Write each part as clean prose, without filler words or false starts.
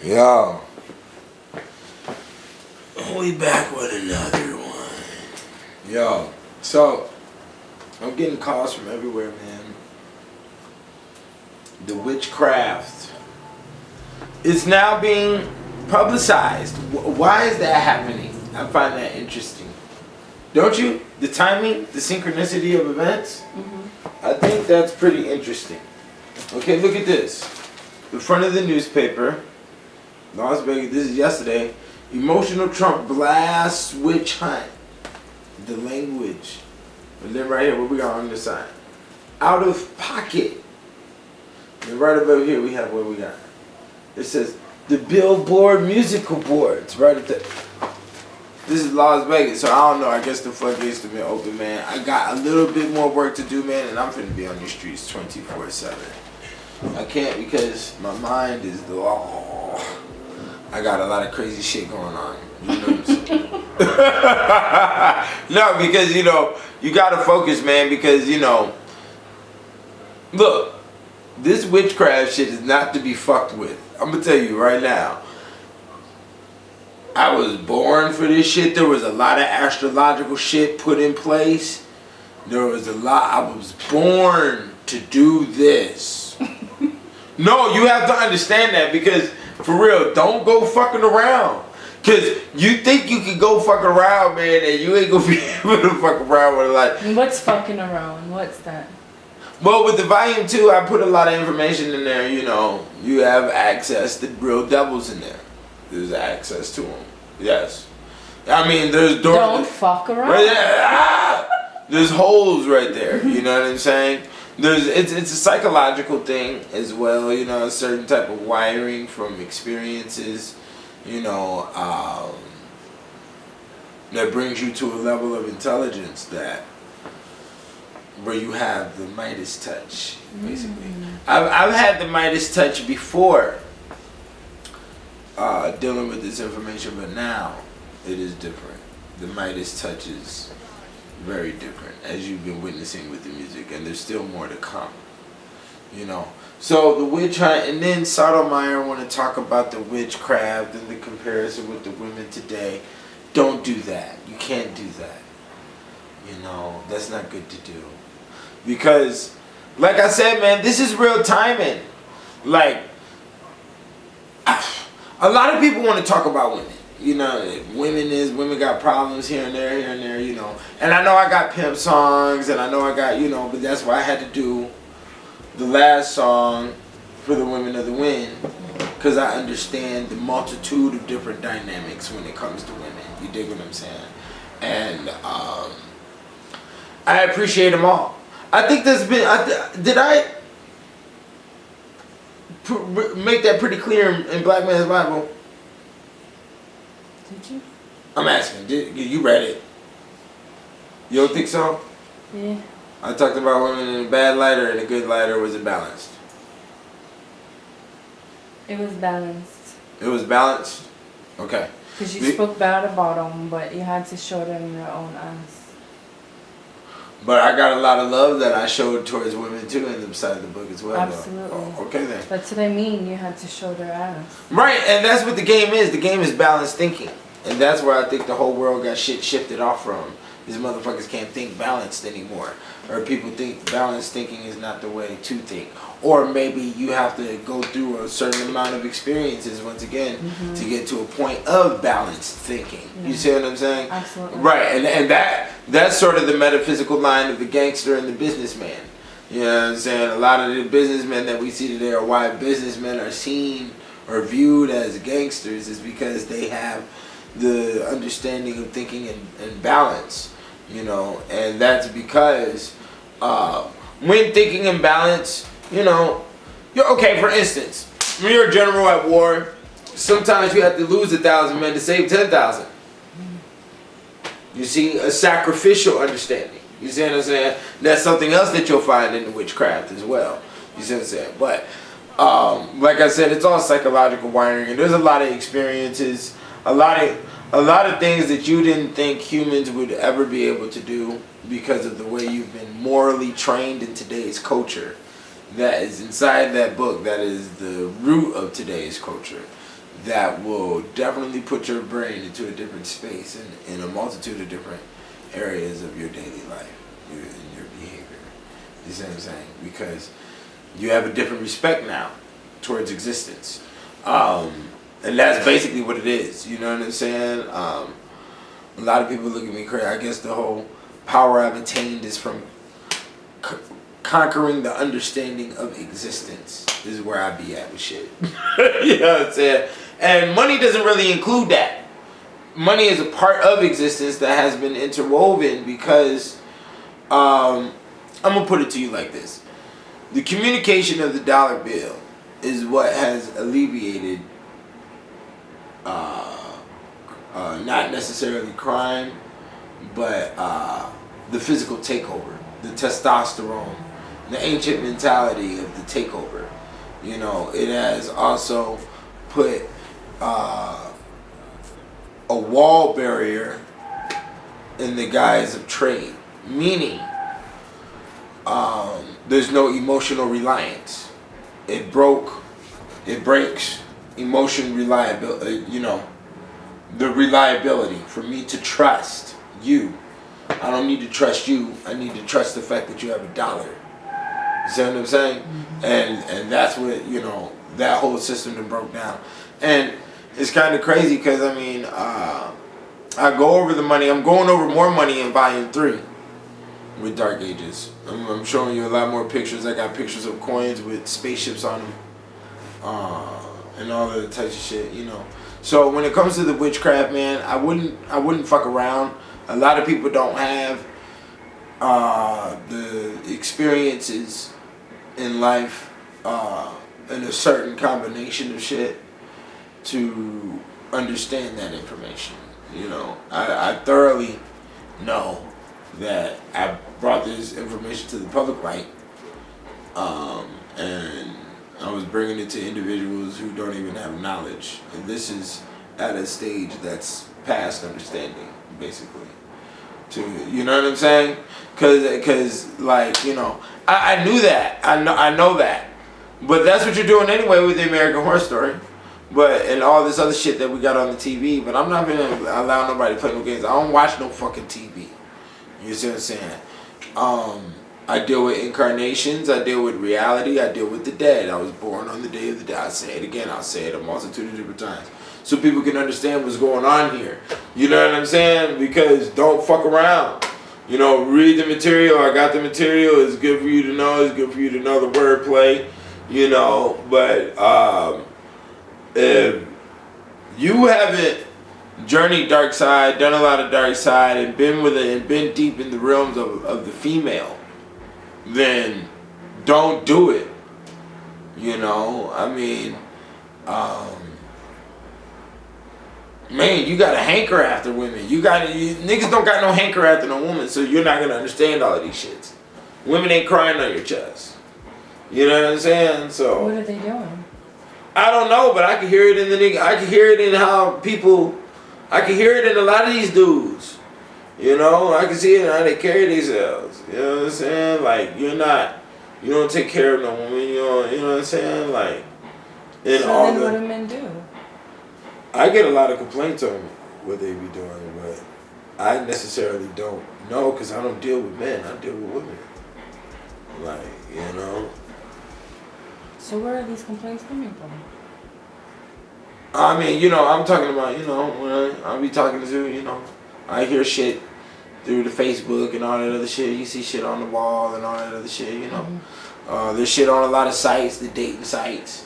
Yo, we back with another one. Yo, so I'm getting calls from everywhere, man. The Witchcraft is now being publicized. Why is that happening? I find that interesting. Don't you? The timing, the synchronicity of events? Mm-hmm. I think that's pretty interesting. Okay, look at this. The front of the newspaper, Las Vegas, this is yesterday. Emotional Trump blasts witch hunt. The language. And then right here, what we got on this side? Out of pocket. And right above here, we have what we got. It says, the Billboard Musical Awards. Right at the... This is Las Vegas, so I don't know. I guess the floodgates have been open, man. I got a little bit more work to do, man, and I'm finna be on these streets 24/7. I can't because my mind is the... Oh, I got a lot of crazy shit going on. You know what I'm saying? No, because, you know, you gotta focus, man, because, you know... Look, this witchcraft shit is not to be fucked with. I'm gonna tell you right now. I was born for this shit. There was a lot of astrological shit put in place. There was a lot. I was born to do this. No, you have to understand that because, for real, don't go fucking around. Because you think you can go fuck around, man, and you ain't going to be able to fuck around with it. Like, what's fucking around? What's that? Well, with the volume 2, I put a lot of information in there. You know, you have access to real devils in there. There's access to them. Yes. I mean, there's doors. Don't fuck around. Right there. Ah! There's holes right there. You know what I'm saying? It's a psychological thing as well. You know, a certain type of wiring from experiences. You know, that brings you to a level of intelligence that where you have the Midas touch, basically. I've had the Midas touch before. Dealing with this information, but now it is different. The Midas touch is very different, as you've been witnessing with the music, and there's still more to come. You know, so the witch hunt, and then Sotomayor want to talk about the witchcraft and the comparison with the women today. Don't do that. You can't do that. You know, that's not good to do, because, like I said, man, this is real timing. Like. A lot of people want to talk about women. You know, women got problems here and there, you know. And I know I got pimp songs, and I know I got, you know, but that's why I had to do the last song for the Women of the Wind, because I understand the multitude of different dynamics when it comes to women. You dig what I'm saying? And I appreciate them all. I think there's been, did I make that pretty clear in Black Man's Bible? Did you? I'm asking. You read it? You don't think so? Yeah. I talked about women in a bad light or in a good light, or was it balanced? It was balanced. It was balanced? Okay. Because you spoke bad about them, but you had to show them your own ass. But I got a lot of love that I showed towards women too in the side of the book as well. Absolutely. Oh, okay then. That's what I mean. You had to show their ass. Right, and that's what the game is. The game is balanced thinking. And that's where I think the whole world got shit shifted off from. These motherfuckers can't think balanced anymore. Or people think balanced thinking is not the way to think. Or maybe you have to go through a certain amount of experiences once again to get to a point of balanced thinking. Yeah. You see what I'm saying? Absolutely. Right, and that's sort of the metaphysical line of the gangster and the businessman. You know what I'm saying? A lot of the businessmen that we see today, or why businessmen are seen or viewed as gangsters, is because they have the understanding of thinking and balance. You know, and that's because when thinking in balance, you know, you're okay. For instance, when you're a general at war, sometimes you have to lose 1,000 men to save 10,000. You see, a sacrificial understanding. You see what I'm saying? That's something else that you'll find in the witchcraft as well. You see what I'm saying? But like I said, it's all psychological wiring, and there's a lot of experiences, a lot of things that you didn't think humans would ever be able to do because of the way you've been morally trained in today's culture. That is inside that book. That is the root of today's culture. that will definitely put your brain into a different space in a multitude of different areas of your daily life, in your behavior. You see what I'm saying? Because you have a different respect now towards existence. And that's basically what it is. You know what I'm saying? A lot of people look at me crazy. I guess the whole power I've attained is from conquering the understanding of existence is where I be at with shit. You know what I'm saying? And money doesn't really include that. Money is a part of existence that has been interwoven because, I'm going to put it to you like this. The communication of the dollar bill is what has alleviated, not necessarily crime, but the physical takeover, the testosterone, the ancient mentality of the takeover. You know, it has also put a wall barrier in the guise of trade, meaning there's no emotional reliance. It breaks emotion reliability, the reliability for me to trust you. I don't need to trust you. I need to trust the fact that you have $1. You see what I'm saying? Mm-hmm. And that's what, that whole system that broke down. And it's kind of crazy because, I go over the money. I'm going over more money in Volume 3 with Dark Ages. I'm showing you a lot more pictures. I got pictures of coins with spaceships on them. And all of the types of shit, So when it comes to the witchcraft, man, I wouldn't fuck around. A lot of people don't have the experiences in life in a certain combination of shit to understand that information. I thoroughly know that I brought this information to the public light, and I was bringing it to individuals who don't even have knowledge, and this is at a stage that's past understanding, basically. You know what I'm saying? Cause I knew that, I know that, but that's what you're doing anyway with the American Horror Story, and all this other shit that we got on the TV. But I'm not gonna allow nobody to play no games. I don't watch no fucking TV. You see what I'm saying? I deal with incarnations, I deal with reality, I deal with the dead. I was born on the day of the dead. I'll say it again, I'll say it a multitude of different times. So people can understand what's going on here. You know what I'm saying? Because don't fuck around. Read the material. I got the material. It's good for you to know. It's good for you to know the wordplay. But if you haven't journeyed dark side, done a lot of dark side, and been deep in the realms of the female, then don't do it. Man, you got to hanker after women. Niggas don't got no hanker after no woman, so you're not gonna understand all of these shits. Women ain't crying on your chest. You know what I'm saying? So what are they doing? I don't know, but I can hear it in the nigga. I can hear it in how people. I can hear it in a lot of these dudes. I can see it in how they carry themselves. You know what I'm saying? Like you don't take care of no woman. You know what I'm saying? Like in so all then what do men do? I get a lot of complaints on what they be doing, but I necessarily don't know because I don't deal with men. I deal with women. So where are these complaints coming from? I'm talking about, when I be talking to, I hear shit through the Facebook and all that other shit. You see shit on the wall and all that other shit, Mm-hmm. There's shit on a lot of sites, the dating sites.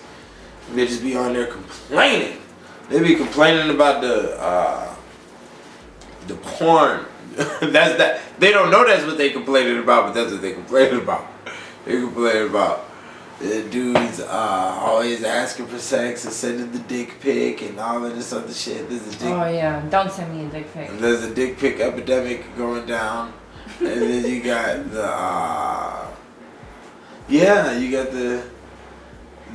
Bitches be on there complaining. They be complaining about the porn. That's that. They don't know that's what they complaining about, but that's what they complaining about. They complaining about the dudes always asking for sex and sending the dick pic and all of this other shit. Oh yeah, don't send me a dick pic. And there's a dick pic epidemic going down, and then you got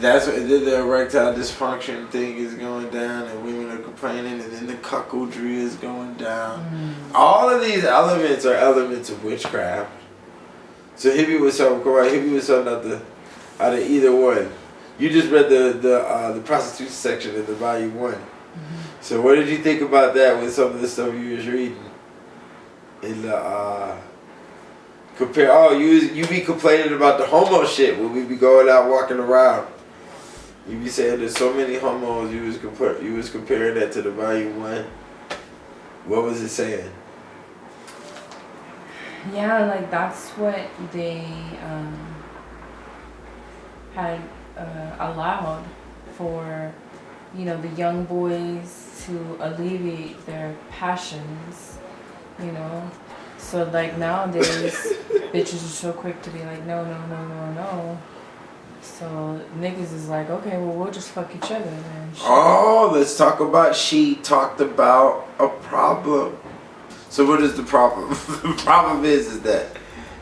that's what the erectile dysfunction thing is going down, and women are complaining, and then the cuckoldry is going down. All of these elements are elements of witchcraft. So hit me with something out of either one. You just read the prostitution section in the volume 1. So what did you think about that with some of the stuff you was reading? In the compare. Oh, you be complaining about the homo shit when we be going out walking around. You be saying there's so many homos. You was comparing that to the volume 1. What was it saying? Yeah, like that's what they had allowed for, you know, the young boys to alleviate their passions, you know. So like nowadays, bitches are so quick to be like, no, no, no, no, no. So niggas is like, okay, well we'll just fuck each other then. Oh, let's talk about she talked about a problem. So what is the problem? The problem is that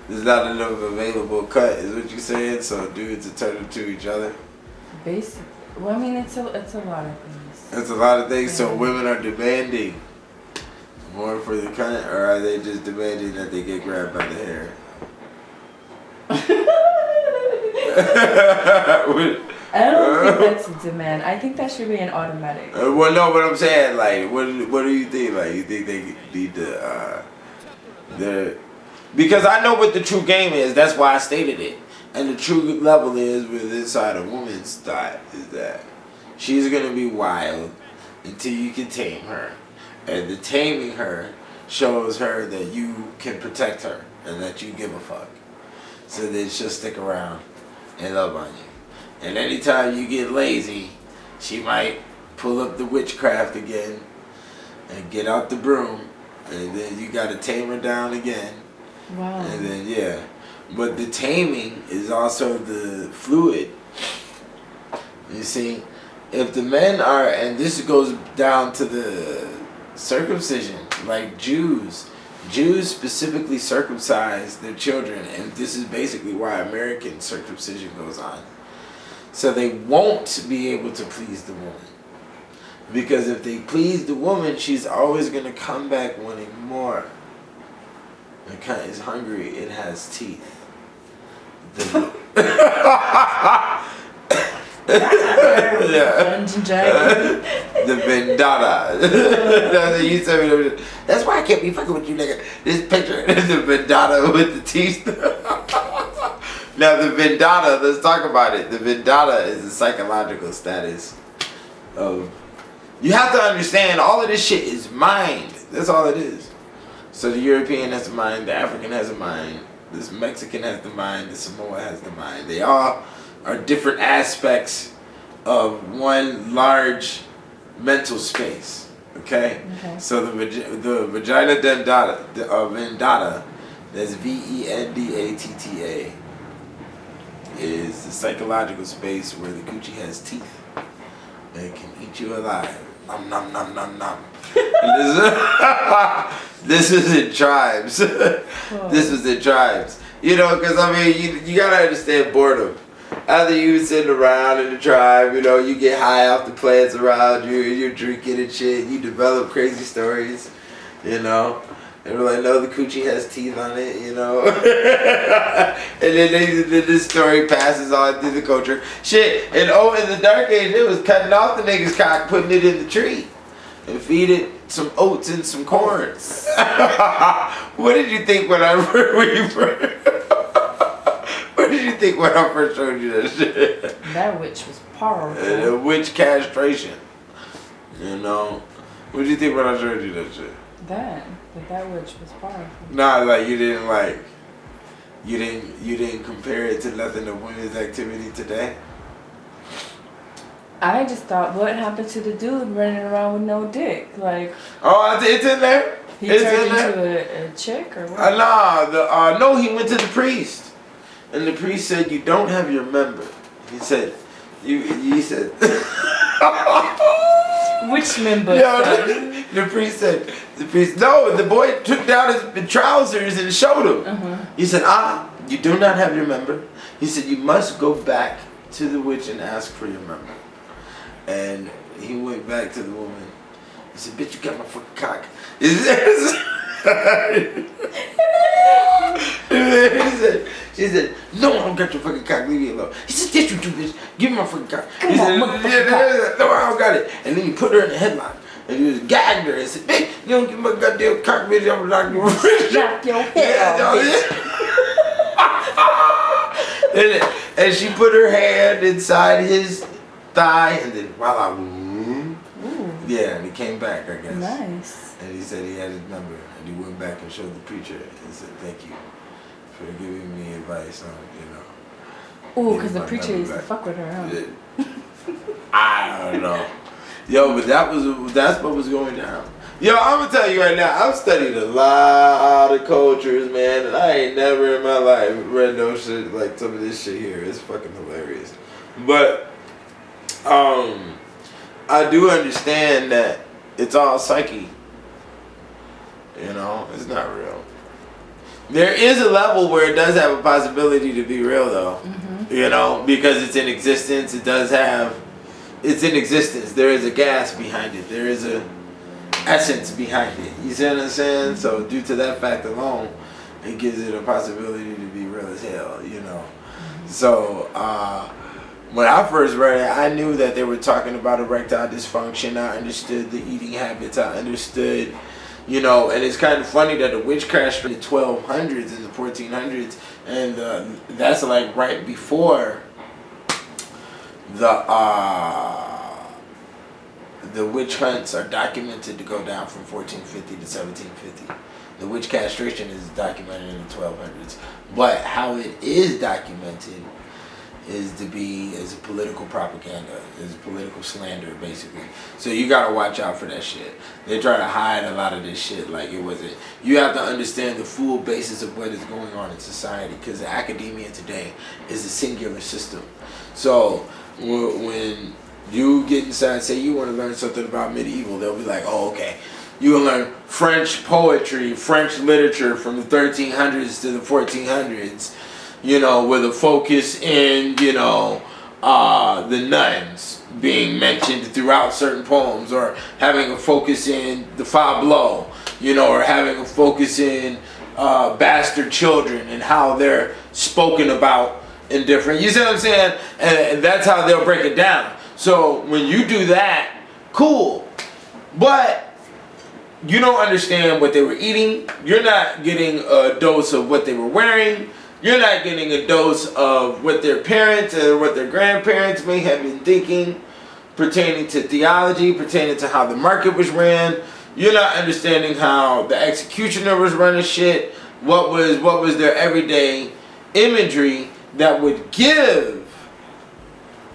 there's not enough available cut, is what you're saying? So dudes are turning to each other? Basically. Well, I mean, it's a lot of things. It's a lot of things. Yeah. So women are demanding more for the cut, or are they just demanding that they get grabbed by the hair? I don't think that's a demand. I think that should be an automatic. Well, no, but I'm saying, like, what do you think? Like, you think they need the because I know what the true game is. That's why I stated it. And the true level is with inside a woman's thought is that she's gonna be wild until you can tame her, and the taming her shows her that you can protect her and that you give a fuck. So then she'll stick around and love on you. And anytime you get lazy, she might pull up the witchcraft again and get out the broom, and then you gotta tame her down again. Wow. And then yeah, but the taming is also the fluid. You see, if the men are, and this goes down to the circumcision, like Jews specifically circumcise their children, and this is basically why American circumcision goes on. So they won't be able to please the woman. Because if they please the woman, she's always going to come back wanting more. The cat is hungry, it has teeth. The vendetta. That's why I can't be fucking with you, nigga. This picture, the vendetta with the teeth. Now the vendetta, let's talk about it. The vendetta is a psychological status of, you have to understand all of this shit is mind. That's all it is. So the European has a mind, the African has a mind, this Mexican has the mind, the Samoa has the mind. They all are different aspects of one large mental space. Okay? So the vagina vendata, that's VENDATTA, is the psychological space where the coochie has teeth and can eat you alive. Nom nom nom nom nom. This is in tribes. This was in tribes. You know, because I mean, you gotta understand boredom. After you sitting around in the tribe, you know, you get high off the plants around you, you're drinking and shit, you develop crazy stories, you know. And we're like, no, the coochie has teeth on it, you know. And then this story passes on through the culture. Shit, and in the dark age, it was cutting off the nigga's cock, putting it in the tree, and feed it some oats and some corn. What did you think when I first showed you that shit? That witch was powerful. The witch castration. You know? What did you think when I showed you that shit? That witch was powerful. Nah, like you didn't compare it to nothing of women's activity today? I just thought, what happened to the dude running around with no dick? Like, oh, it's in there. He turned into a chick or what? No, he went to the priest, and the priest said, "You don't have your member." He said, He said. Which member? Yeah, the priest said. No, the boy took down his trousers and showed him. He said, you do not have your member. He said, you must go back to the witch and ask for your member. And he went back to the woman. He said, bitch, you got my fucking cock. She said, no, I don't got your fucking cock, leave me alone. He said, yes, you do, bitch. Give me my fucking cock. Come He on, said, motherfucking cock. no, I don't got it. And then he put her in a headlock. And he just gagged her and said, bitch, you don't give me my goddamn cock, bitch, I'm gonna knock you. Knock your head off, bitch. And she put her hand inside his thigh, and then voila, yeah, and he came back, I guess. Nice. And he said he had his number, and he went back and showed the preacher and said, thank you for giving me advice on, Ooh, because the preacher used to fuck with her, huh? I don't know. Yo, but that's what was going down. Yo, I'm gonna tell you right now, I've studied a lot of cultures, man, and I ain't never in my life read no shit like some of this shit here. It's fucking hilarious. But I do understand that it's all psyche. It's not real. There is a level where it does have a possibility to be real, though. Because it's in existence. It's in existence. There is a gas behind it. There is a essence behind it. You see what I'm saying? So due to that fact alone, it gives it a possibility to be real as hell. So when I first read it, I knew that they were talking about erectile dysfunction. I understood the eating habits. I understood, and it's kind of funny that the witchcraft in the 1200s and the 1400s, and that's like right before the witch hunts are documented to go down from 1450 to 1750. The witch castration is documented in the 1200s. But how it is documented is to be as political propaganda, as political slander, basically. So you gotta watch out for that shit. They try to hide a lot of this shit like it wasn't. You have to understand the full basis of what is going on in society, because the academia today is a singular system. So when you get inside, say you want to learn something about medieval, they'll be like, oh, okay. You will learn French poetry, French literature from the 1300s to the 1400s, with a focus in, the nuns being mentioned throughout certain poems, or having a focus in the Fableau, or having a focus in bastard children and how they're spoken about in different, you see what I'm saying? And that's how they'll break it down. So when you do that, cool. But you don't understand what they were eating. You're not getting a dose of what they were wearing. You're not getting a dose of what their parents or what their grandparents may have been thinking pertaining to theology, pertaining to how the market was ran. You're not understanding how the executioner was running shit. What was their everyday imagery that would give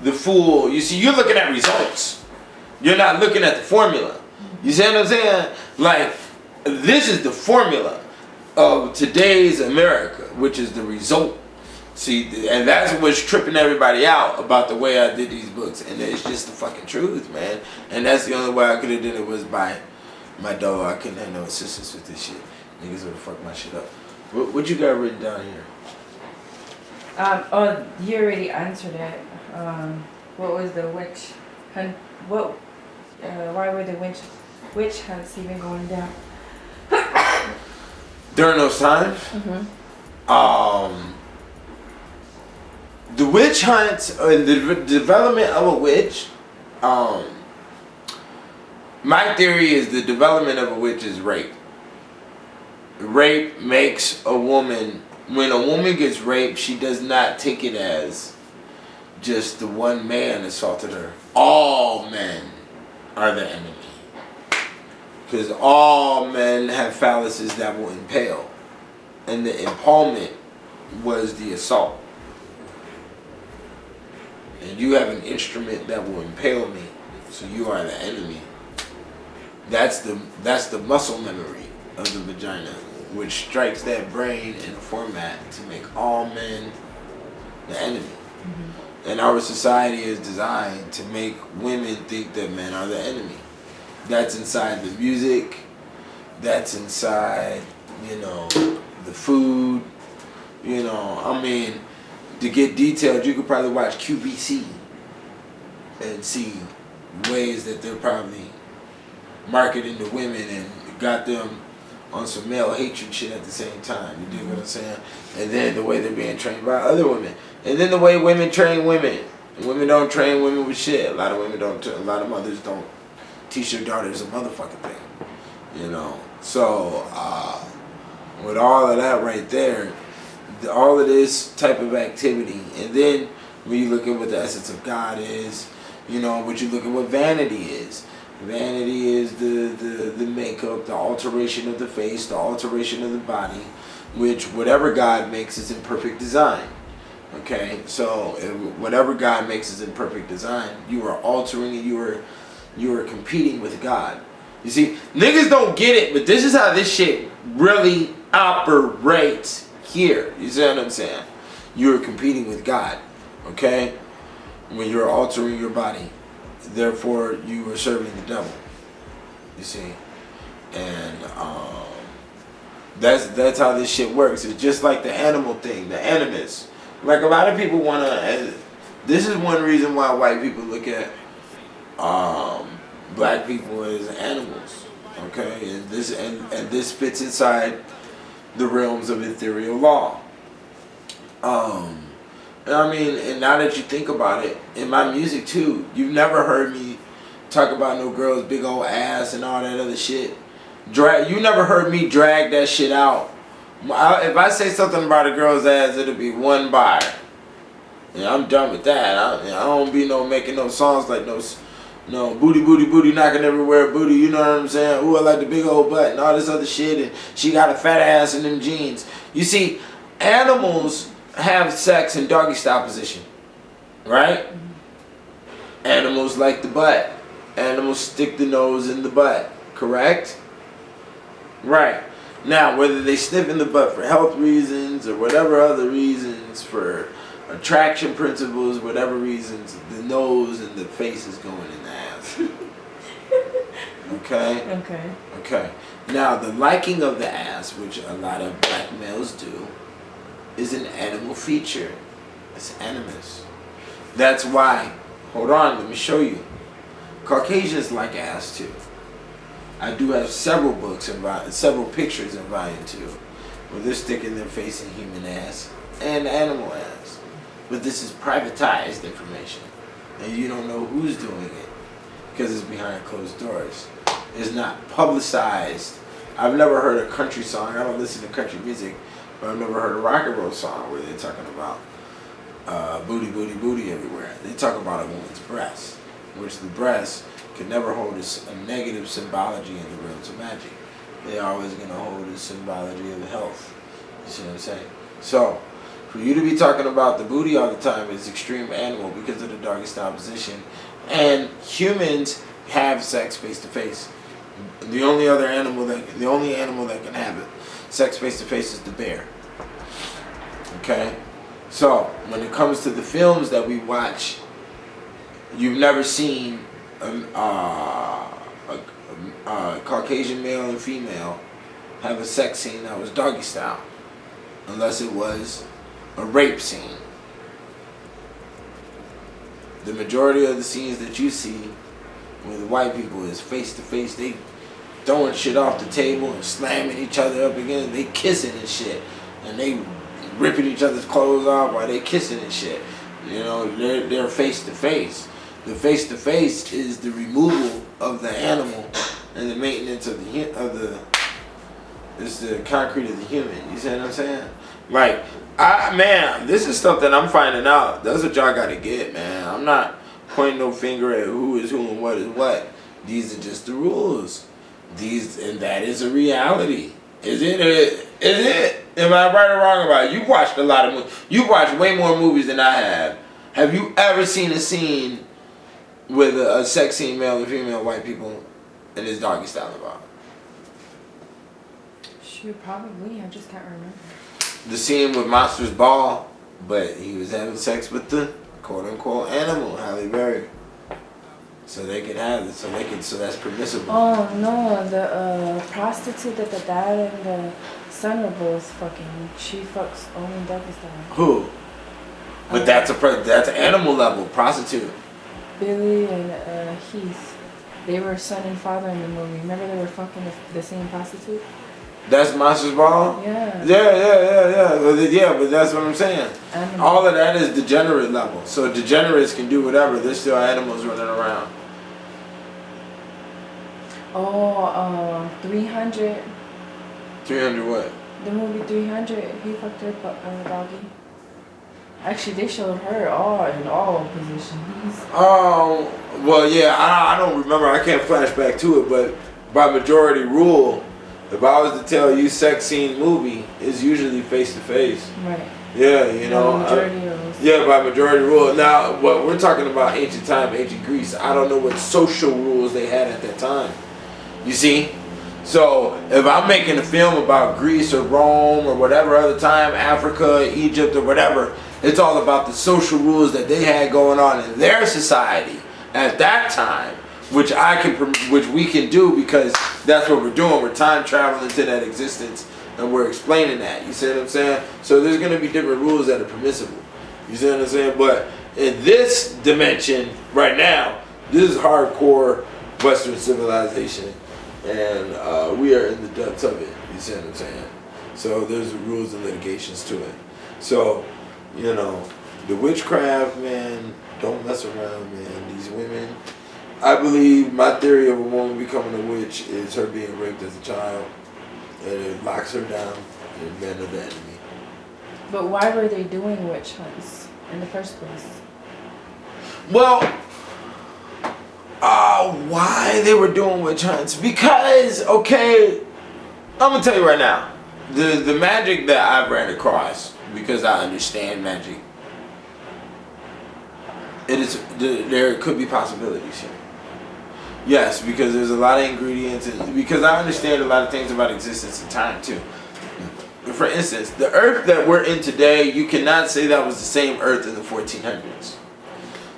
the fool. You see, you're looking at results. You're not looking at the formula. You see what I'm saying? Like, this is the formula of today's America, which is the result. See, and that's what's tripping everybody out about the way I did these books. And it's just the fucking truth, man. And that's the only way I could have done it was by my dog. I couldn't have no assistance with this shit. Niggas would have fucked my shit up. What you got written down here? You already answered it. What was the witch hunt? Why were the witch hunts even going down? During those times? The witch hunts, the development of a witch, my theory is the development of a witch is rape. Rape makes a woman, when a woman gets raped, she does not take it as just the one man assaulted her. All men are the enemy. Because all men have phalluses that will impale. And the impalement was the assault. And you have an instrument that will impale me. So you are the enemy. That's the muscle memory of the vagina, which strikes that brain in a format to make all men the enemy. And our society is designed to make women think that men are the enemy. That's inside the music. That's inside, the food. I mean, to get detailed, you could probably watch QVC and see ways that they're probably marketing to women and got them on some male hatred shit at the same time. You dig what I'm saying? And then the way they're being trained by other women. And then the way women train women. And women don't train women with shit. A lot of women don't. A lot of mothers don't teach their daughters a motherfucking thing. You know. So with all of that right there, all of this type of activity, and then when you look at what the essence of God is, you know, what you look at what vanity is. Vanity is the makeup, the alteration of the face, the alteration of the body, which whatever God makes is in perfect design. Okay, so whatever God makes is in perfect design. You are altering, and you are competing with God. You see, niggas don't get it, but this is how this shit really operates here. You see what I'm saying? You are competing with God. Okay, when you're altering your body. Therefore, you are serving the devil. You see, and that's how this shit works. It's just like the animal thing, the animus. Like a lot of people wanna. This is one reason why white people look at black people as animals. Okay, and this fits inside the realms of ethereal law. I mean, and now that you think about it, in my music too, you've never heard me talk about no girl's big old ass and all that other shit. You never heard me drag that shit out. If I say something about a girl's ass, it'll be one bar. Yeah, I'm done with that. I don't be making no songs like no booty knocking everywhere booty. You know what I'm saying? Ooh, I like the big old butt and all this other shit. And she got a fat ass in them jeans. You see, animals have sex in doggy style position, right? Animals like the butt. Animals stick the nose in the butt, correct? Right. Now, whether they sniff in the butt for health reasons or whatever other reasons, for attraction principles, whatever reasons, the nose and the face is going in the ass. Okay? Okay. Now, the liking of the ass, which a lot of black males do, is an animal feature. It's animus. That's why, hold on, let me show you. Caucasians like ass too. I do have several books and several pictures in volume 2 where they're sticking their face in human ass and animal ass. But this is privatized information. And you don't know who's doing it because it's behind closed doors. It's not publicized. I've never heard a country song. I don't listen to country music. But I've never heard a rock and roll song where they're talking about booty everywhere. They talk about a woman's breast, which the breast can never hold a negative symbology in the realms of magic. They're always going to hold a symbology of health. You see what I'm saying? So, for you to be talking about the booty all the time is extreme animal because of the doggy style position. And humans have sex face to face. The only animal that can have it sex face to face is the bear. Okay? So, when it comes to the films that we watch, you've never seen a Caucasian male and female have a sex scene that was doggy style. Unless it was a rape scene. The majority of the scenes that you see with white people is face to face. They throwing shit off the table and slamming each other up again. They kissing and shit. And they ripping each other's clothes off while they kissing and shit. You know, they're face to face. The face to face is the removal of the animal and the maintenance of it's the concrete of the human. You see what I'm saying? Like, man, this is stuff that I'm finding out. That's what y'all gotta get, man. I'm not pointing no finger at who is who and what is what. These are just the rules. And that is a reality. Is it? Am I right or wrong about it? You've watched a lot of movies. You've watched way more movies than I have. Have you ever seen a scene with a sex scene, male and female white people, and it's doggy style about? Sure, probably. I just can't remember. The scene with Monster's Ball, but he was having sex with the quote-unquote animal, Halle Berry. So they can have it, so that's permissible. Oh no, the prostitute that the dad and the son are both fucking. She fucks only doggy style. Who? But that's animal level, prostitute. Billy and Heath. They were son and father in the movie. Remember they were fucking the same prostitute? That's Monsters Ball? Yeah. Yeah, but that's what I'm saying. Animals. All of that is degenerate level. So degenerates can do whatever. There's still animals running around. Oh, 300. 300 what? The movie 300. He fucked her doggy. Actually, they showed her in all positions. Oh, well, yeah, I don't remember. I can't flash back to it, but by majority rule, if I was to tell you sex scene movie, it's usually face to face. Right. Yeah, you know. By majority rules. Yeah, by majority rule. Now, what we're talking about ancient time, ancient Greece. I don't know what social rules they had at that time. You see? So, if I'm making a film about Greece or Rome or whatever other time, Africa, Egypt or whatever, it's all about the social rules that they had going on in their society at that time, which we can do because that's what we're doing. We're time traveling to that existence and we're explaining that. You see what I'm saying? So there's going to be different rules that are permissible. You see what I'm saying? But in this dimension right now, this is hardcore Western civilization, and we are in the depths of it. You see what I'm saying? So there's rules and litigations to it. So, you know, the witchcraft, man, don't mess around, man. These women, I believe my theory of a woman becoming a witch is her being raped as a child, and it locks her down and men are the enemy. But why were they doing witch hunts in the first place? Well, why they were doing witch hunts? Because, okay, I'm gonna tell you right now, the magic that I've ran across, because I understand magic, there could be possibilities here. Yes, because there's a lot of ingredients, and because I understand a lot of things about existence and time too. For instance, the Earth that we're in today, you cannot say that was the same Earth in the 1400s.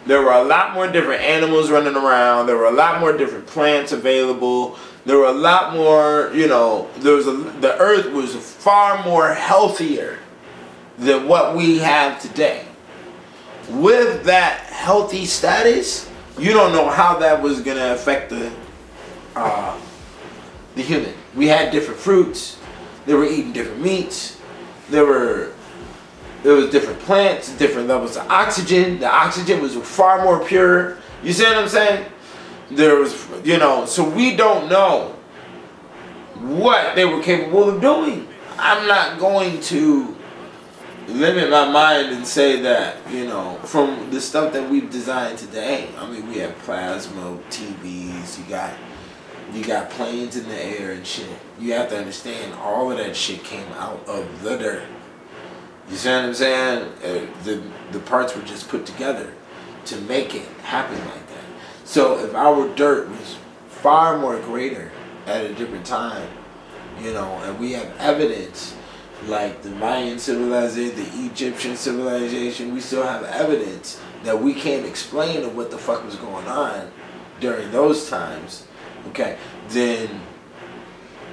There were a lot more different animals running around. There were a lot more different plants available. There were a lot more, you know, the Earth was far more healthier than what we have today. With that healthy status, you don't know how that was going to affect the human. We had different fruits. They were eating different meats. There was different plants, different levels of oxygen. The oxygen was far more pure. You see what I'm saying? There was, you know, so we don't know what they were capable of doing. I'm not going to limit my mind and say that, you know, from the stuff that we've designed today. I mean, we have plasma, TVs, you got planes in the air and shit. You have to understand all of that shit came out of the dirt. You see what I'm saying? The parts were just put together to make it happen like that. So if our dirt was far more greater at a different time, you know, and we have evidence like the Mayan civilization, the Egyptian civilization, we still have evidence that we can't explain of what the fuck was going on during those times, okay, then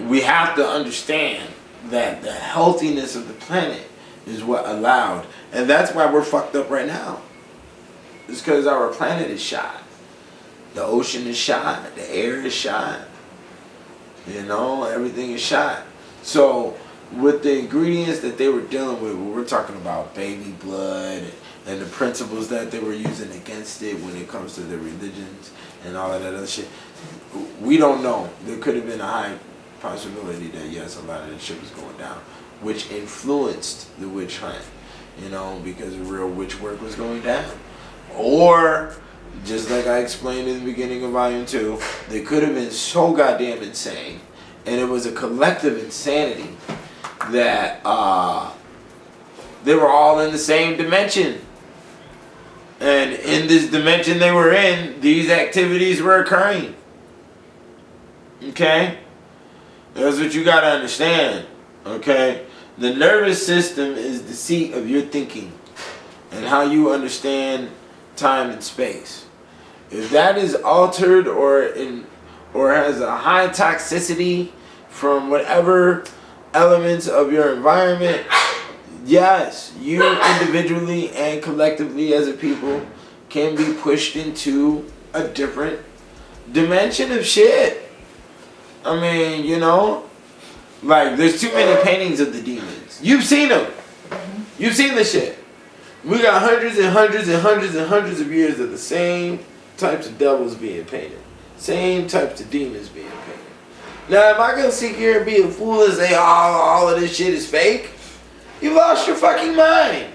we have to understand that the healthiness of the planet is what allowed, and that's why we're fucked up right now. It's because our planet is shot. The ocean is shot. The air is shot. You know, everything is shot. So with the ingredients that they were dealing with, we're talking about baby blood and the principles that they were using against it when it comes to the religions and all of that other shit, we don't know. There could have been a high possibility that yes, a lot of this shit was going down, which influenced the witch hunt, you know, because real witch work was going down. Or, just like I explained in the beginning of Volume 2, they could have been so goddamn insane, and it was a collective insanity that they were all in the same dimension. And in this dimension they were in, these activities were occurring. Okay? That's what you gotta understand. Okay? The nervous system is the seat of your thinking and how you understand time and space. If that is altered or has a high toxicity from whatever elements of your environment, yes, you individually and collectively as a people can be pushed into a different dimension of shit. I mean, you know, Like, there's too many paintings of the demons. You've seen them. You've seen the shit. We got hundreds and hundreds and hundreds and hundreds of years of the same types of devils being painted. Same types of demons being painted. Now, am I going to sit here and be a fool and say, oh, all of this shit is fake? You lost your fucking mind.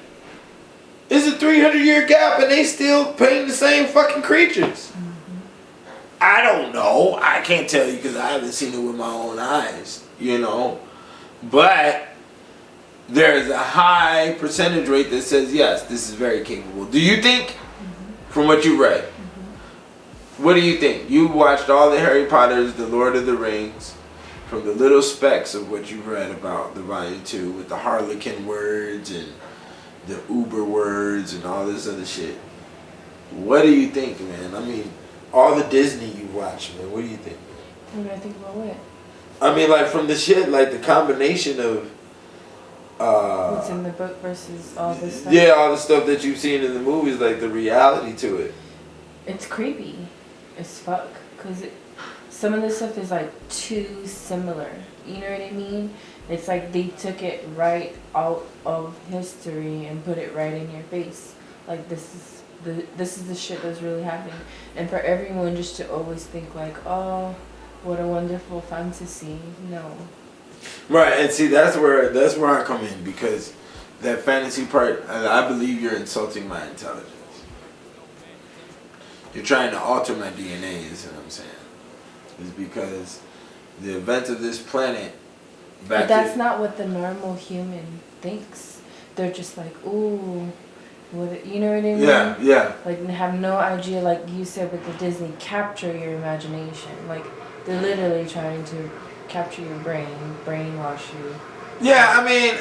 It's a 300-year gap and they still painting the same fucking creatures. I don't know. I can't tell you because I haven't seen it with my own eyes, you know. But there's a high percentage rate that says, yes, this is very capable. Do you think, from what you read, what do you think? You watched all the Harry Potters, the Lord of the Rings, from the little specks of what you read about the Volume 2 with the Harlequin words and the Uber words and all this other shit. What do you think, man? I mean, all the Disney you watch, man, what do you think? What do I think about what? I mean, like, from the shit, like, the combination of... what's in the book versus all this stuff? Yeah, all the stuff that you've seen in the movies, like, the reality to it. It's creepy as fuck. Because some of this stuff is, like, too similar. You know what I mean? It's like they took it right out of history and put it right in your face. Like, this is the shit that's really happening. And for everyone just to always think like, oh, what a wonderful fantasy. No. Right, and see, that's where I come in, because that fantasy part, I believe you're insulting my intelligence. You're trying to alter my DNA, is what I'm saying. It's because the events of this planet... But that's not what the normal human thinks. They're just like, ooh... What, you know what I mean? Yeah, yeah. Like, they have no idea, like you said with the Disney, capture your imagination. Like, they're literally trying to capture your brain, brainwash you. Yeah, I mean,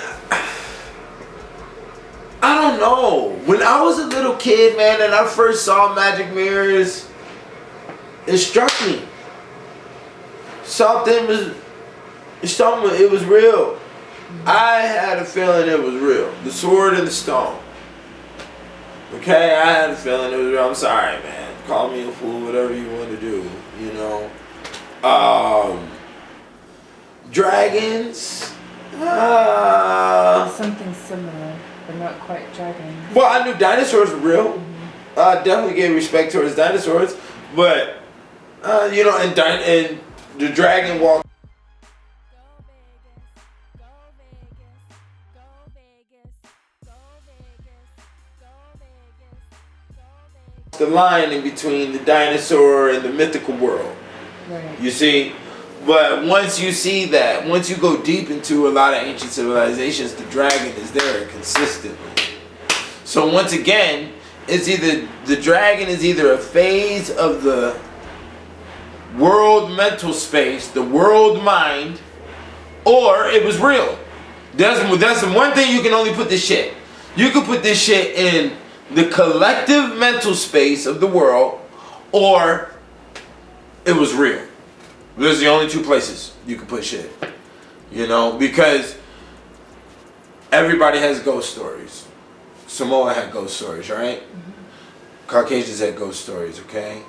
I don't know. When I was a little kid, man, and I first saw magic mirrors, it struck me. It was real. Mm-hmm. I had a feeling it was real. The sword and the stone. Okay, I had a feeling it was real. I'm sorry, man. Call me a fool, whatever you want to do, you know. Dragons. Something similar, but not quite dragons. Well, I knew dinosaurs were real. Mm-hmm. I definitely gave respect towards dinosaurs, but you know, and the dragon walked the line in between the dinosaur and the mythical world. Right. You see? But once you see that, once you go deep into a lot of ancient civilizations, the dragon is there consistently. So once again, it's either the dragon is either a phase of the world mental space, the world mind, or it was real. That's the one thing you can only put this shit. You can put this shit in the collective mental space of the world, or it was real. Those are the only two places you can put shit. You know, because everybody has ghost stories. Samoa had ghost stories, right? Mm-hmm. Caucasians had ghost stories, okay?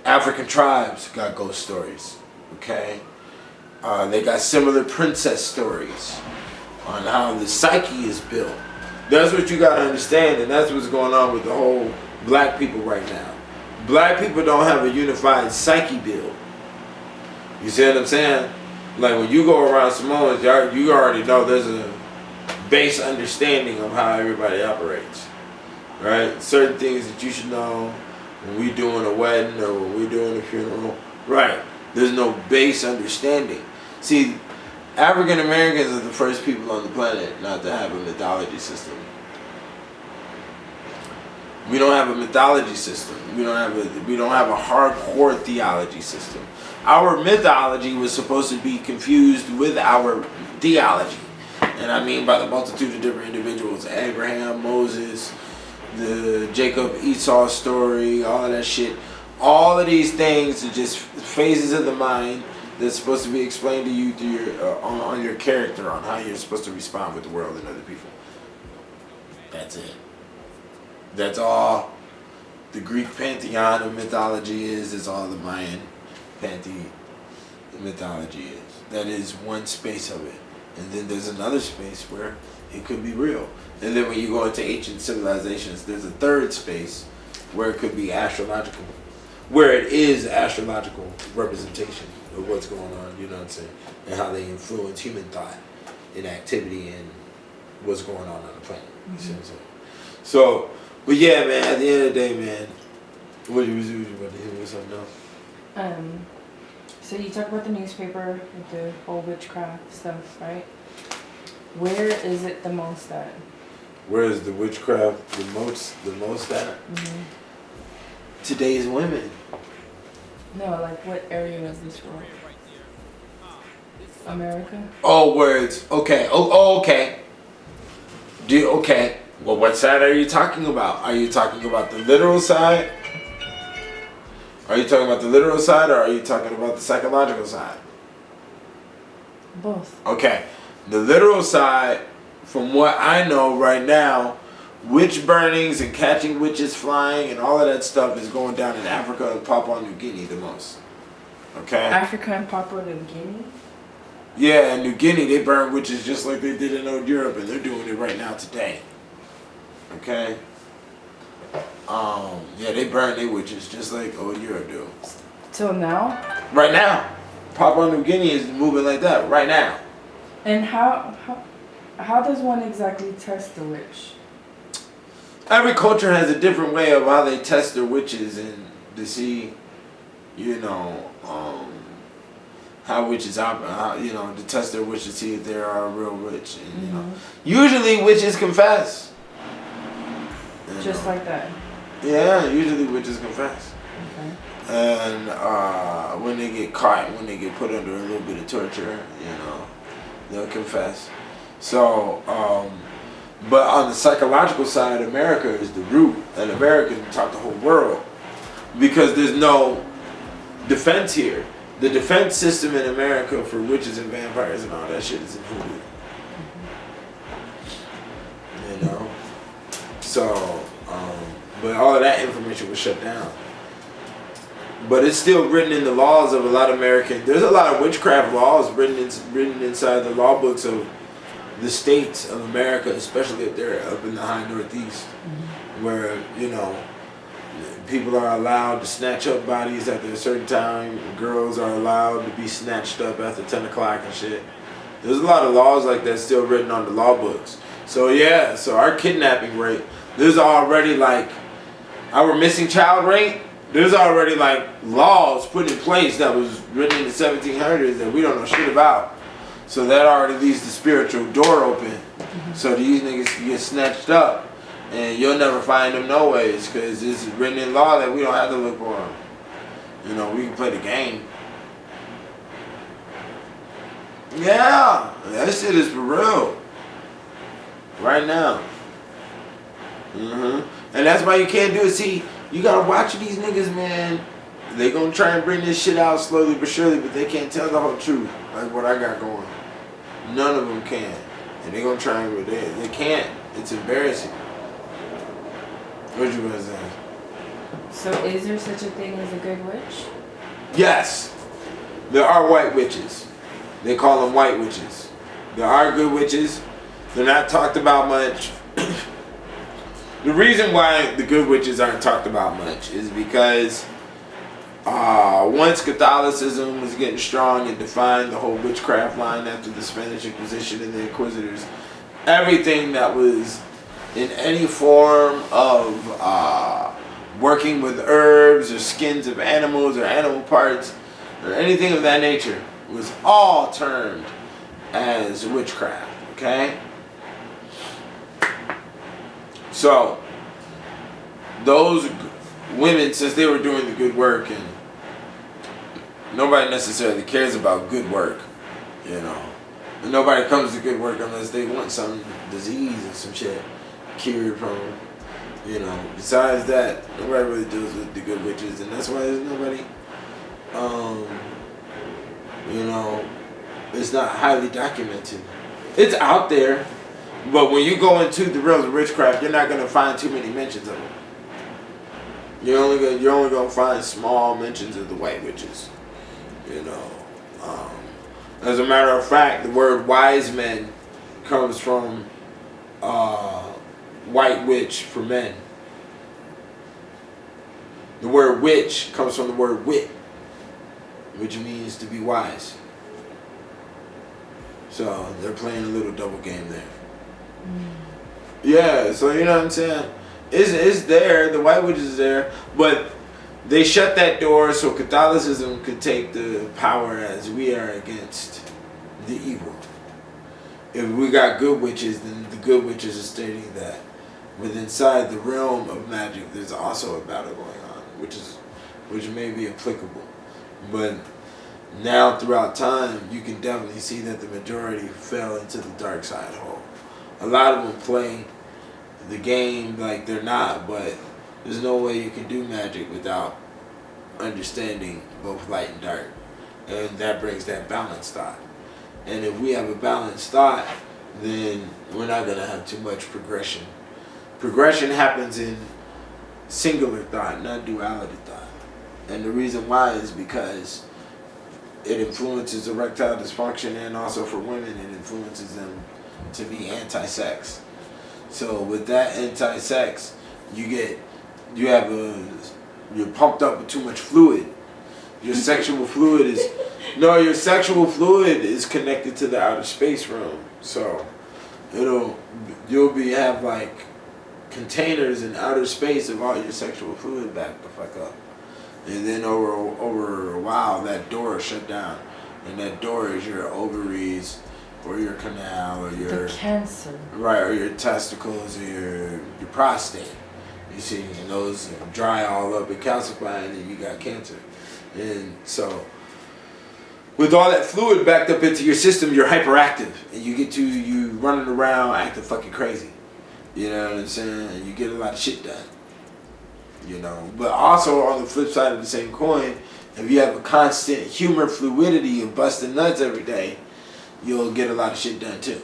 African tribes got ghost stories, okay? They got similar princess stories on how the psyche is built. That's what you gotta understand, and that's what's going on with the whole black people right now. Black people don't have a unified psyche build. You see what I'm saying? Like, when you go around Samoans, you already know there's a base understanding of how everybody operates, right? Certain things that you should know when we doing a wedding or when we doing a funeral, right? There's no base understanding. See, African Americans are the first people on the planet not to have a mythology system. We don't have a mythology system. We don't have a hardcore theology system. Our mythology was supposed to be confused with our theology. And I mean by the multitude of different individuals. Abraham, Moses, the Jacob Esau story, all of that shit. All of these things are just phases of the mind that's supposed to be explained to you through your on your character, on how you're supposed to respond with the world and other people. That's it. That's all the Greek pantheon of mythology is. It's all the Mayan pantheon mythology is. That is one space of it. And then there's another space where it could be real. And then when you go into ancient civilizations, there's a third space where it could be astrological. Where it is astrological representation of what's going on, you know what I'm saying? And how they influence human thought and activity and what's going on the planet. You see what I'm saying? So, but yeah, man, at the end of the day, man, what you about to hit with something else? So you talk about the newspaper with the whole witchcraft stuff, right? Where is it the most at? Where is the witchcraft the most at? Today's women. No, like what area of this world? America? Oh, words. Okay. Oh, okay. Okay. Well, what side are you talking about? Are you talking about the literal side? Are you talking about the literal side, or are you talking about the psychological side? Both. Okay. The literal side, from what I know right now, witch burnings and catching witches flying and all of that stuff is going down in Africa and Papua New Guinea the most. Okay? Africa and Papua New Guinea? Yeah, in New Guinea they burn witches just like they did in old Europe, and they're doing it right now today. Okay? Yeah, they burn their witches just like old Europe do. Till now? Right now. Papua New Guinea is moving like that right now. And how does one exactly test the witch? Every culture has a different way of how they test their witches and to see, you know, how witches operate, to test their witches to see if they are a real witch. And, you know, usually witches confess. Just like that. Yeah, usually witches confess. Okay. And when they get caught, when they get put under a little bit of torture, they'll confess. So, but on the psychological side, America is the root, and America can talk the whole world because there's no defense here. The defense system in America for witches and vampires and all that shit is in voodoo. You know? So, but all of that information was shut down. But it's still written in the laws of a lot of American. There's a lot of witchcraft laws written inside the law books of the states of America, especially if they're up in the high northeast, where people are allowed to snatch up bodies after a certain time. Girls are allowed to be snatched up after 10 o'clock and shit. There's a lot of laws like that still written on the law books. So yeah, so our kidnapping rate, there's already like our missing child rate. There's already like laws put in place that was written in the 1700s that we don't know shit about. So that already leaves the spiritual door open. So these niggas can get snatched up. And you'll never find them no ways because it's written in law that we don't have to look for them. We can play the game. Yeah, that shit is for real. Right now. And that's why you can't do it. See, you gotta watch these niggas, man. They gonna try and bring this shit out slowly but surely, but they can't tell the whole truth, like what I got going. None of them can. And they gonna try and, they can't. It's embarrassing. What you gonna say? So is there such a thing as a good witch? Yes. There are white witches. They call them white witches. There are good witches. They're not talked about much. The reason why the good witches aren't talked about much is because once Catholicism was getting strong and defined the whole witchcraft line after the Spanish Inquisition and the Inquisitors, everything that was in any form of working with herbs or skins of animals or animal parts or anything of that nature was all termed as witchcraft, okay? So, those women, since they were doing the good work, and nobody necessarily cares about good work, and nobody comes to good work unless they want some disease or some shit cured from them. Besides that, nobody really deals with the good witches, and that's why there's nobody, it's not highly documented. It's out there, but when you go into the realms of witchcraft, you're not gonna find too many mentions of it. You're only gonna find small mentions of the white witches. As a matter of fact, the word wise men comes from white witch for men. The word witch comes from the word wit, which means to be wise. So they're playing a little double game there. Yeah, so you know what I'm saying? It's there, the white witch is there, but they shut that door so Catholicism could take the power as we are against the evil. If we got good witches, then the good witches are stating that within inside the realm of magic there's also a battle going on, which may be applicable. But now throughout time you can definitely see that the majority fell into the dark side hole. A lot of them play the game like they're not, but there's no way you can do magic without understanding both light and dark. And that brings that balanced thought. And if we have a balanced thought, then we're not going to have too much progression. Progression happens in singular thought, not duality thought. And the reason why is because it influences erectile dysfunction, and also for women it influences them to be anti-sex. So with that anti-sex, you're pumped up with too much fluid. Your sexual fluid is connected to the outer space realm. So you'll have like containers in outer space of all your sexual fluid back the fuck up. And then over a while that door is shut down. And that door is your ovaries or your canal or your cancer. Right, or your testicles or your prostate. You see, and those dry all up and calcify, and then you got cancer. And so, with all that fluid backed up into your system, you're hyperactive, and you running around acting fucking crazy. You know what I'm saying? And you get a lot of shit done. You know, but also on the flip side of the same coin, if you have a constant humor fluidity of busting nuts every day, you'll get a lot of shit done too.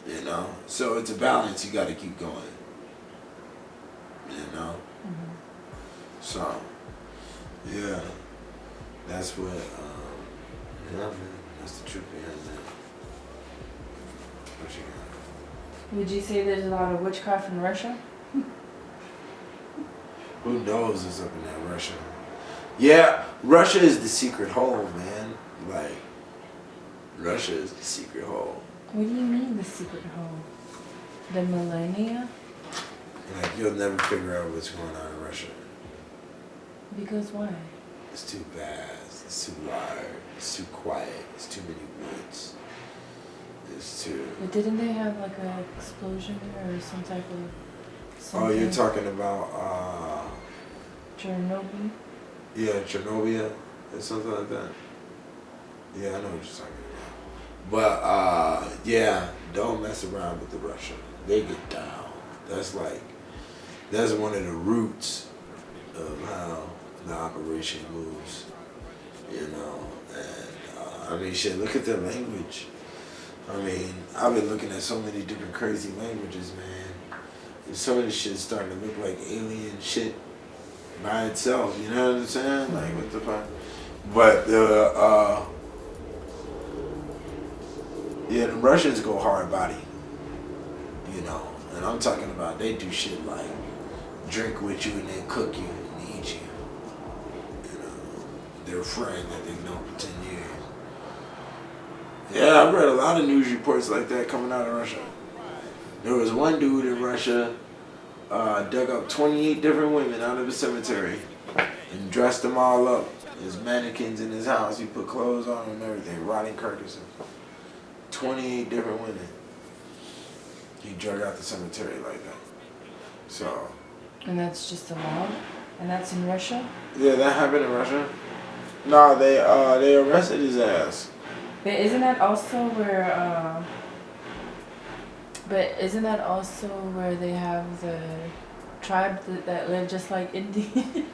You know, so it's a balance. You got to keep going. You know, so yeah, that's what. That's the truth behind that. What you got? Would you say there's a lot of witchcraft in Russia? Who knows what's up in that Russia? Yeah, Russia is the secret hole, man. Like, Russia is the secret hole. What do you mean the secret hole? The millennia? Like, you'll never figure out what's going on in Russia. Because why? It's too vast. It's too large. It's too quiet. It's too many woods. It's too... But didn't they have like an explosion or some type of... something? Oh, you're talking about... Chernobyl? Yeah, Chernobyl or something like that. Yeah, I know what you're talking about. But, yeah, don't mess around with the Russian. They get down. That's one of the roots of how the operation moves, you know. And, I mean, shit, look at their language. I mean, I've been looking at so many different crazy languages, man. And some of this shit's starting to look like alien shit by itself, you know what I'm saying? Like, what the fuck? But the Russians go hard body, you know. And I'm talking about they do shit like drink with you and then cook you and eat you. You know, their friend that they've known for 10 years. Yeah, I've read a lot of news reports like that coming out of Russia. There was one dude in Russia dug up 28 different women out of a cemetery and dressed them all up as mannequins in his house. He put clothes on them and everything, rotting carcasses. 28 different women. He drug out the cemetery like that. So. And that's just allowed? And that's in Russia? Yeah, that happened in Russia. No, they arrested his ass. But isn't that also where they have the tribe that live just like Indians?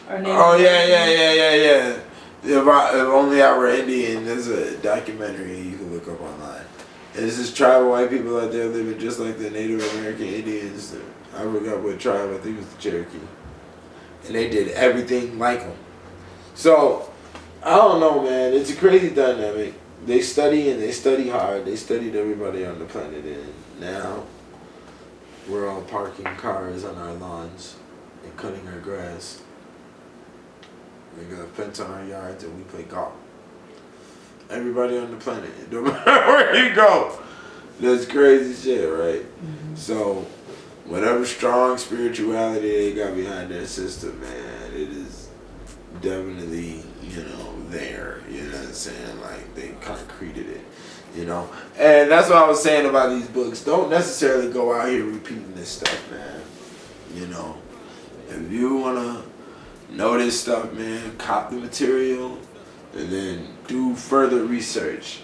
Or oh yeah. If only I were Indian, there's a documentary you can look up online. There's this tribal white people out there living just like the Native American Indians. I forgot what tribe, I think it was the Cherokee. And they did everything like them. So, I don't know, man. It's a crazy dynamic. They study and they study hard. They studied everybody on the planet, and now we're all parking cars on our lawns and cutting our grass. We got a fence on our yards and we play golf. Everybody on the planet, no matter where you go, that's crazy shit, right? Mm-hmm. So, whatever strong spirituality they got behind their system, man, it is definitely, there. You know what I'm saying? Like, they concreted it, And that's what I was saying about these books. Don't necessarily go out here repeating this stuff, man. If you want to know this stuff, man, cop the material and then do further research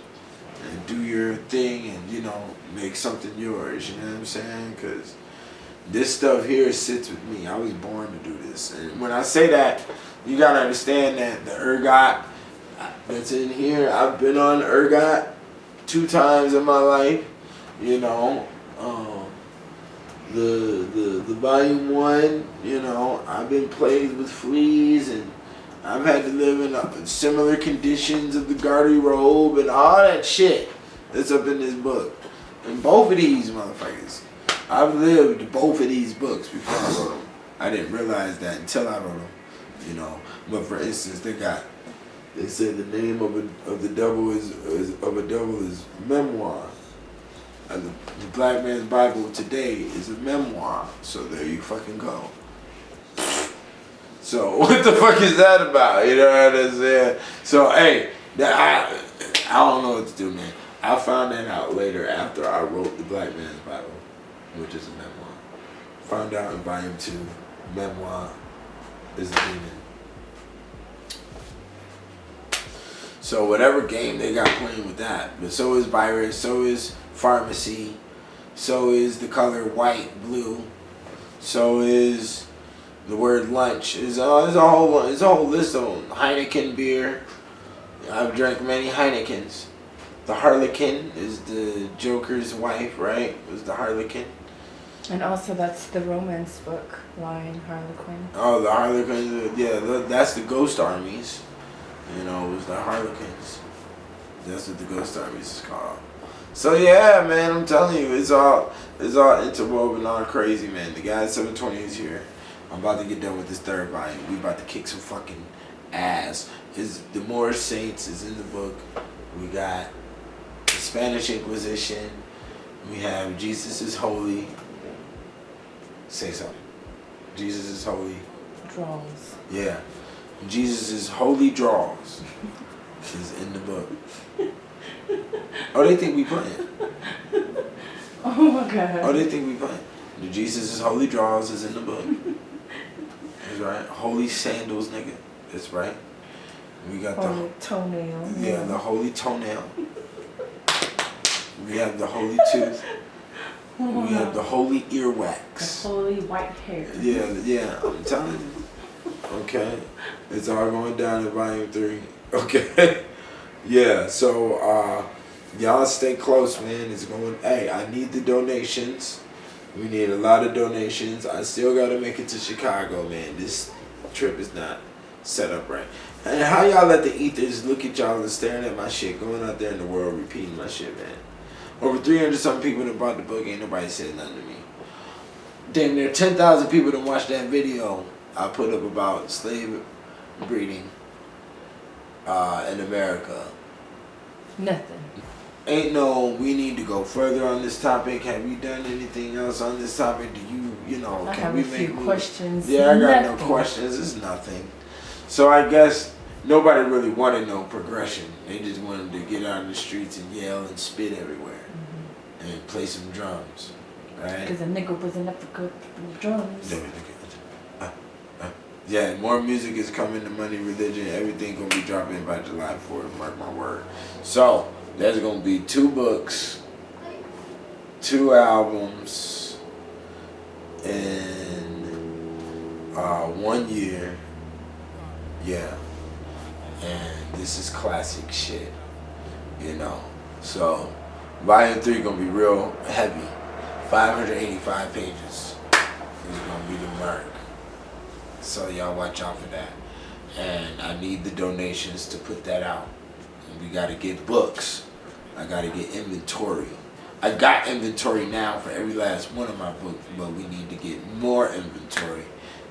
and do your thing and, make something yours. You know what I'm saying? Because this stuff here sits with me. I was born to do this. And when I say that, you got to understand that the ergot that's in here, I've been on ergot 2 times in my life. The volume 1, I've been plagued with fleas and I've had to live in similar conditions of the garter robe and all that shit that's up in this book. And both of these motherfuckers, I've lived both of these books before I wrote them. I didn't realize that until I wrote them, But for instance, they said the name of the devil is memoir. And the Black Man's Bible today is a memoir. So there you fucking go. So what the fuck is that about? You know what I'm saying? So hey, I don't know what to do, man. I found that out later after I wrote the Black Man's Bible, which is a memoir. Found out in volume 2, memoir is a demon. So whatever game they got playing with that, but so is virus, so is pharmacy, so is the color white, blue, so is the word lunch. There's a whole list of Heineken beer. I've drank many Heinekens. The Harlequin is the Joker's wife, right? It was the Harlequin. And also that's the romance book line, Harlequin. Oh, the Harlequin, yeah, that's the ghost armies. It was the Harlequins. That's what the ghost armies is called. So yeah, man, I'm telling you, it's all interwoven, all crazy, man. The guy at 720 is here. I'm about to get done with this 3rd volume. We about to kick some fucking ass. The Moorish Saints is in the book. We got the Spanish Inquisition. We have Jesus is Holy. Say something. Jesus is Holy. Draws. Yeah. Jesus is Holy Draws is in the book. Oh, they think we playing. Oh my God. Oh, they think we playing. The Jesus is Holy Draws is in the book. That's right. Holy Sandals, nigga. That's right. We got Holy Toenail. Yeah, the Holy Toenail. We have the Holy Tooth. We have the Holy Earwax. The Holy White Hair. Yeah, I'm telling you. Okay. It's all going down in volume 3. Okay. Yeah, so y'all stay close, man. It's going, hey, I need the donations. We need a lot of donations. I still got to make it to Chicago, man. This trip is not set up right. And how y'all let the ethers look at y'all and staring at my shit, going out there in the world repeating my shit, man. Over 300 something people that bought the book, ain't nobody said nothing to me. Damn near 10,000 people that watched that video I put up about slave breeding in America. Nothing. Ain't no, we need to go further on this topic. Have you done anything else on this topic? Do I can have we a few questions. Yeah, I got nothing. no questions. It's nothing. So I guess nobody really wanted no progression. They just wanted to get out in the streets and yell and spit everywhere and play some drums, right? Because a nigga was in Africa with drums. Yeah, more music is coming to Money Religion. Everything gonna be dropping by July 4th. Mark my word. So there's gonna be 2 books, 2 albums, in 1 year. Yeah, and this is classic shit, So volume 3 gonna be real heavy. 585 pages is gonna be the mark. So y'all watch out for that. and I need the donations to put that out. And we gotta get books. I gotta get inventory. I got inventory now for every last one of my books, but we need to get more inventory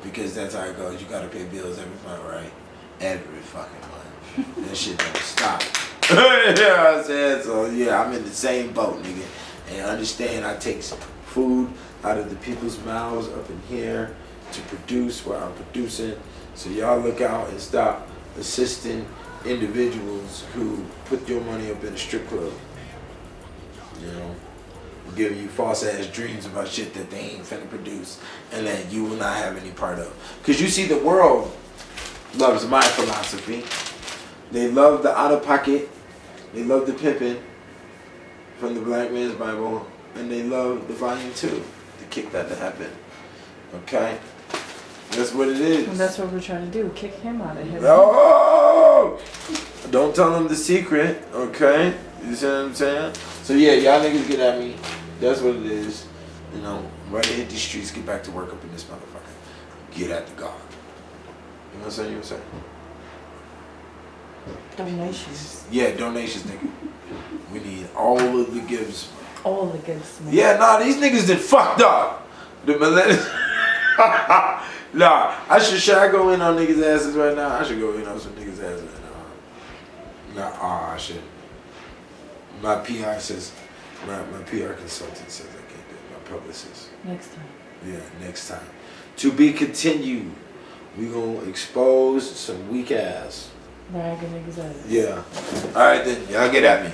because that's how it goes. You gotta pay bills every month, right? Every fucking month. That shit don't stop. You know what I'm saying? So yeah, I'm in the same boat, nigga. And understand I take food out of the people's mouths up in here to produce what I'm producing. So y'all look out and stop assisting individuals who put your money up in a strip club. You know, giving you false ass dreams about shit that they ain't finna produce and that you will not have any part of. Cause you see, the world loves my philosophy. They love the out of pocket. They love the pimping from the Black Man's Bible, and they love the volume 2 to kick that to heaven. Okay, that's what it is. And that's what we're trying to do. Kick him out of heaven. Oh! Don't tell them the secret, okay? You see what I'm saying? So yeah, y'all niggas get at me. That's what it is. You know, ready to hit these streets, get back to work up in this motherfucker. Get at the God. You know what I'm saying? You know what I'm saying? Donations. Yeah, donations, nigga. We need all of the gifts. All the gifts, man. Yeah, nah, these niggas did fucked up. The millennials. Nah, should I go in on niggas' asses right now? I should go in on some niggas' asses. I should. My PR says, my PR consultant says I can't do it. My publicist. Next time. Yeah, next time. To be continued. We gonna expose some weak ass. Bragging niggas' ass. Yeah. All right then, y'all get at me.